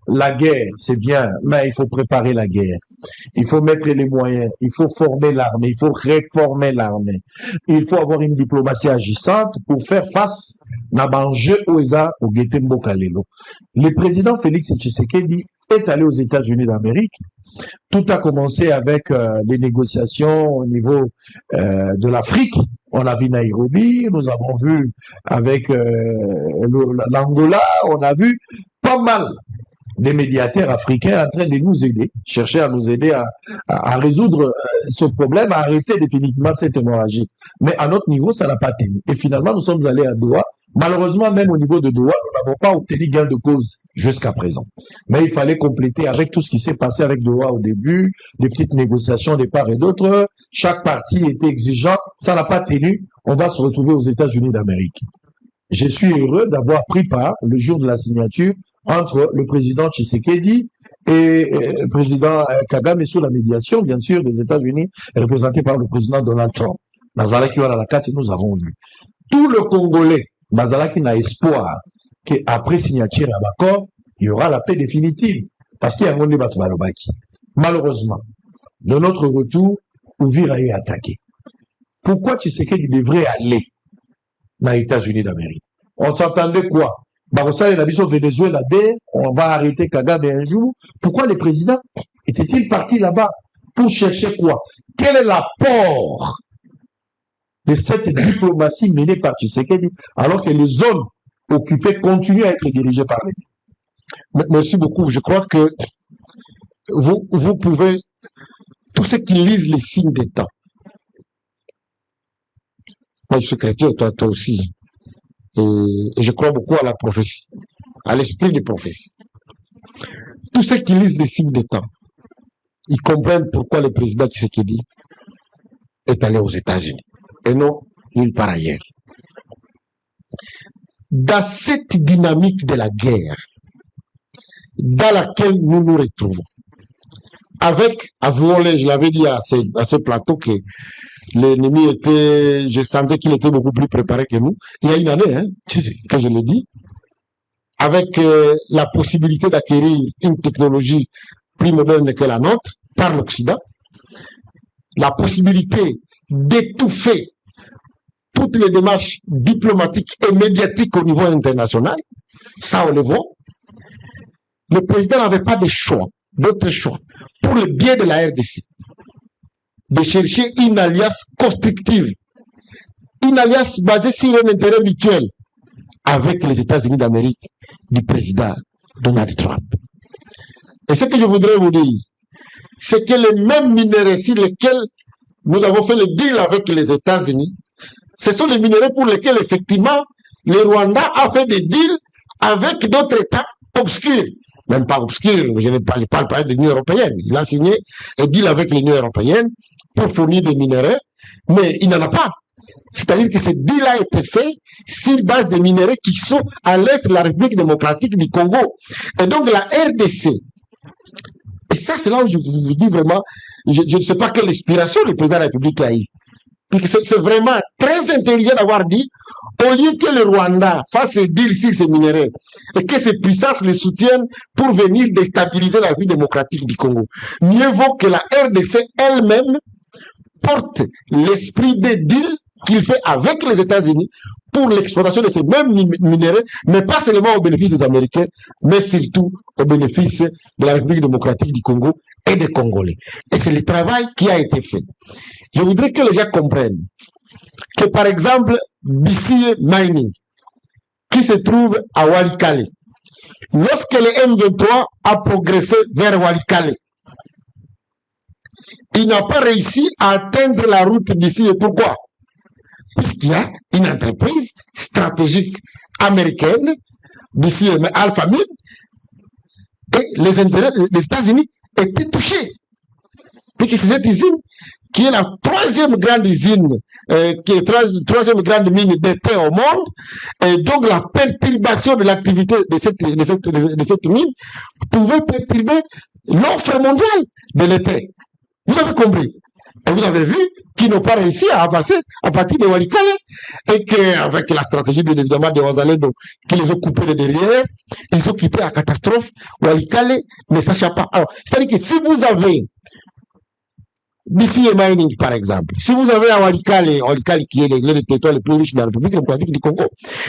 la guerre, c'est bien, mais il faut préparer la guerre. Il faut mettre les moyens, il faut former l'armée, il faut réformer l'armée. Il faut avoir une diplomatie agissante pour faire face à l'enjeu au Getembo Kalelo. Le président Félix Tshisekedi est allé aux États-Unis d'Amérique. Tout a commencé avec les négociations au niveau de l'Afrique. On a vu Nairobi, nous avons vu avec l'Angola, on a vu pas mal des médiateurs africains en train de nous aider, chercher à nous aider à résoudre ce problème, à arrêter définitivement cette hémorragie. Mais à notre niveau, ça n'a pas tenu. Et finalement, nous sommes allés à Doha. Malheureusement, même au niveau de Doha, nous n'avons pas obtenu gain de cause jusqu'à présent. Mais il fallait compléter avec tout ce qui s'est passé avec Doha au début, des petites négociations de part et d'autre. Chaque partie était exigeante. Ça n'a pas tenu. On va se retrouver aux États-Unis d'Amérique. Je suis heureux d'avoir pris part le jour de la signature entre le président Tshisekedi et le président Kagame sous la médiation, bien sûr, des États-Unis, représenté par le président Donald Trump. Nazalaki Walalakati, nous avons vu. Tout le Congolais, Nazalaki n'a espoir qu'après signature à l'accord, il y aura la paix définitive. Parce qu'il y a un monde de malheureusement, de notre retour, Ouvira est attaqué. Pourquoi Tshisekedi devrait aller dans les États-Unis d'Amérique? On s'entendait quoi? Barossa et la au Venezuela, on va arrêter Kagame un jour. Pourquoi le président était-il parti là-bas? Pour chercher quoi? Quel est l'apport de cette diplomatie menée par Tshisekedi alors que les zones occupées continuent à être dirigées par lui? Merci beaucoup. Je crois que vous pouvez, tous ceux qui lisent les signes des temps, moi je suis chrétien, toi aussi, et je crois beaucoup à la prophétie, à l'esprit des prophéties. Tous ceux qui lisent les signes des temps, ils comprennent pourquoi le président Tshisekedi est allé aux États-Unis et non nulle part ailleurs. Dans cette dynamique de la guerre dans laquelle nous nous retrouvons, avec, avouons-le, je l'avais dit à ce plateau que l'ennemi était, je sentais qu'il était beaucoup plus préparé que nous. Il y a une année, hein, que je l'ai dit, avec la possibilité d'acquérir une technologie plus moderne que la nôtre par l'Occident, la possibilité d'étouffer toutes les démarches diplomatiques et médiatiques au niveau international, ça on le voit. Le président n'avait pas de choix, d'autre choix, pour le bien de la RDC, de chercher une alliance constructive, une alliance basée sur un intérêt mutuel avec les États-Unis d'Amérique du président Donald Trump. Et ce que je voudrais vous dire, c'est que les mêmes minéraux sur lesquels nous avons fait le deal avec les États-Unis, ce sont les minéraux pour lesquels, effectivement, le Rwanda a fait des deals avec d'autres États obscurs. Même pas obscurs, je parle pas de l'Union européenne. Il a signé un deal avec l'Union européenne pour fournir des minéraux, mais il n'en a pas. C'est-à-dire que ce deal a été fait sur base des minéraux qui sont à l'est de la République démocratique du Congo. Et donc la RDC, et ça c'est là où je vous dis vraiment, je ne sais pas quelle inspiration le président de la République a eu. C'est vraiment très intelligent d'avoir dit, au lieu que le Rwanda fasse ce deal sur ces minéraux et que ces puissances les soutiennent pour venir déstabiliser la République démocratique du Congo, mieux vaut que la RDC elle-même porte l'esprit des deals qu'il fait avec les États-Unis pour l'exploitation de ces mêmes minéraux, mais pas seulement au bénéfice des Américains, mais surtout au bénéfice de la République démocratique du Congo et des Congolais. Et c'est le travail qui a été fait. Je voudrais que les gens comprennent que, par exemple, BCA Mining, qui se trouve à Walikale, lorsque le M23 a progressé vers Walikale, il n'a pas réussi à atteindre la route BCA. Pourquoi? Puisqu'il y a une entreprise stratégique américaine, BCA Alpha Mine, et les intérêts des États-Unis étaient touchés. Puisque c'est cette usine qui est la troisième grande usine, qui est la troisième grande mine d'étain au monde, et donc la perturbation de l'activité de cette mine pouvait perturber l'offre mondiale de l'étain. Vous avez compris? Et vous avez vu qu'ils n'ont pas réussi à avancer à partir de Walikale. Et qu'avec la stratégie, bien évidemment, de Wazalendo, qui les ont coupés de derrière, ils ont quitté la catastrophe. Walikale ne sacha pas. Alors, c'est-à-dire que si vous avez BCA Mining, par exemple, si vous avez à Walikale qui est le territoire le plus riche de la République démocratique du Congo,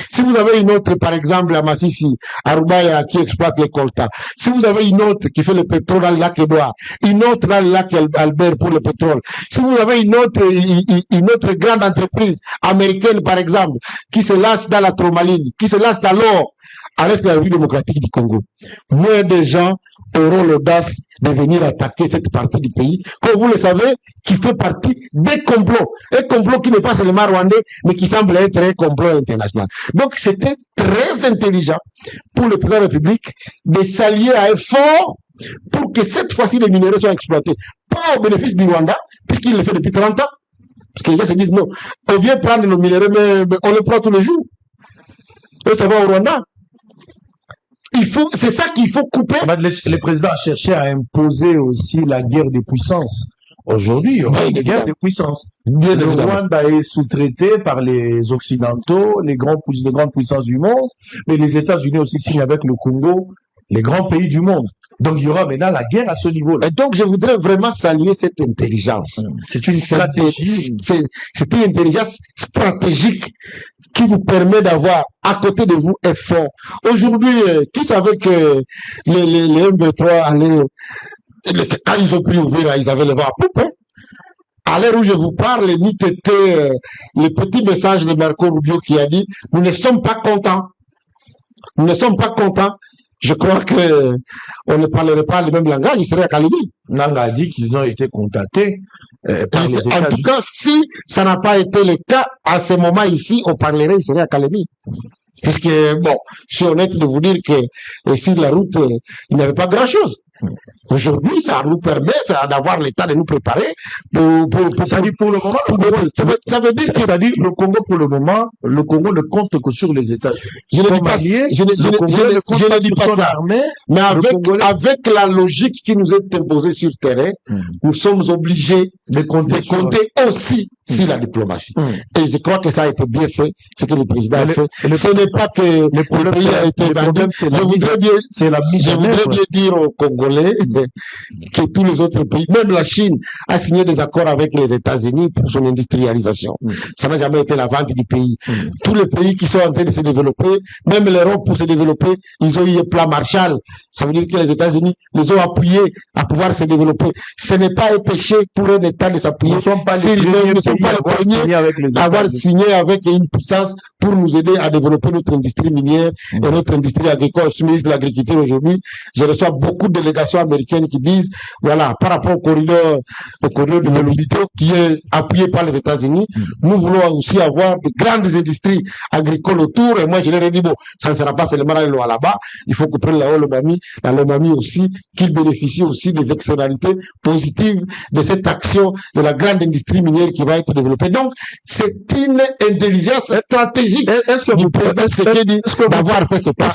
si vous avez une autre, par exemple, à Massissi, à Rubaya, qui exploite les coltas, si vous avez une autre qui fait le pétrole dans le lac Édouard, une autre dans le lac Albert pour le pétrole, si vous avez une autre grande entreprise américaine, par exemple, qui se lance dans la tourmaline, qui se lance dans l'or, à l'est de la République démocratique du Congo, moins de gens auront l'audace de venir attaquer cette partie du pays, comme vous le savez, qui fait partie des complots. Un complot qui n'est pas seulement rwandais, mais qui semble être un complot international. Donc, c'était très intelligent pour le président de la République de s'allier à un fonds pour que cette fois-ci les minéraux soient exploités. Pas au bénéfice du Rwanda, puisqu'il le fait depuis 30 ans. Parce que les gens se disent, non, on vient prendre nos minéraux, mais on les prend tous les jours. Et ça va au Rwanda. C'est ça qu'il faut couper. Le président a cherché à imposer aussi la guerre des puissances. Aujourd'hui, il y aura une guerre des puissances. Le Rwanda est sous-traité par les Occidentaux, les grandes puissances du monde, mais les États-Unis aussi signent avec le Congo, les grands pays du monde. Donc, il y aura maintenant la guerre à ce niveau-là. Et donc, je voudrais vraiment saluer cette intelligence. C'est une stratégie. C'est une intelligence stratégique qui vous permet d'avoir à côté de vous un fort. Aujourd'hui, qui savait que les M23 allaient, quand ils ont pu ouvrir, ils avaient le vent à poupe, hein? À l'heure où je vous parle, le petit message de Marco Rubio qui a dit, nous ne sommes pas contents. Nous ne sommes pas contents. Je crois que on ne parlerait pas le même langage, il serait à Kalemi. Nanga a dit qu'ils ont été contactés par les États-Unis. En tout cas, si ça n'a pas été le cas, à ce moment ici, on parlerait, il serait à Kalemi. Puisque, bon, je suis honnête de vous dire que sur la route, il n'y avait pas grand-chose. Aujourd'hui, ça nous permet d'avoir l'état de nous préparer ça dit pour le moment. Ça veut dire que ça dit le Congo pour le moment, le Congo ne compte que sur les États-Unis. Je ne dis pas ça. Mais avec la logique qui nous est imposée sur le terrain, nous sommes obligés de compter aussi sur la diplomatie. Et je crois que ça a été bien fait, ce que le président a fait. Ce n'est pas que le pays a été vendu. Je voudrais bien dire aux Congolais que tous les autres pays, même la Chine, a signé des accords avec les États-Unis pour son industrialisation. Ça n'a jamais été la vente du pays. Tous les pays qui sont en train de se développer, même l'Europe pour se développer, ils ont eu un plan Marshall. Ça veut dire que les États-Unis les ont appuyés à pouvoir se développer. Ce n'est pas un péché pour un État de s'appuyer. Nous ne sommes pas les premiers à avoir signé avec une puissance pour nous aider à développer notre industrie minière et notre industrie agricole. Je suis ministre de l'Agriculture aujourd'hui. Je reçois beaucoup de délégations américaines qui disent, voilà, par rapport au corridor de Lobito qui est appuyé par les États-Unis, nous voulons aussi avoir de grandes industries agricoles autour. Et moi, je leur ai dit, bon, ça ne sera pas seulement là-bas. Il faut qu'on prenne la Lomami aussi, qu'ils bénéficient aussi des externalités positives de cette action de la grande industrie minière qui va être développée. Donc, c'est une intelligence stratégique du président Tshisekedi d'avoir fait ce pas.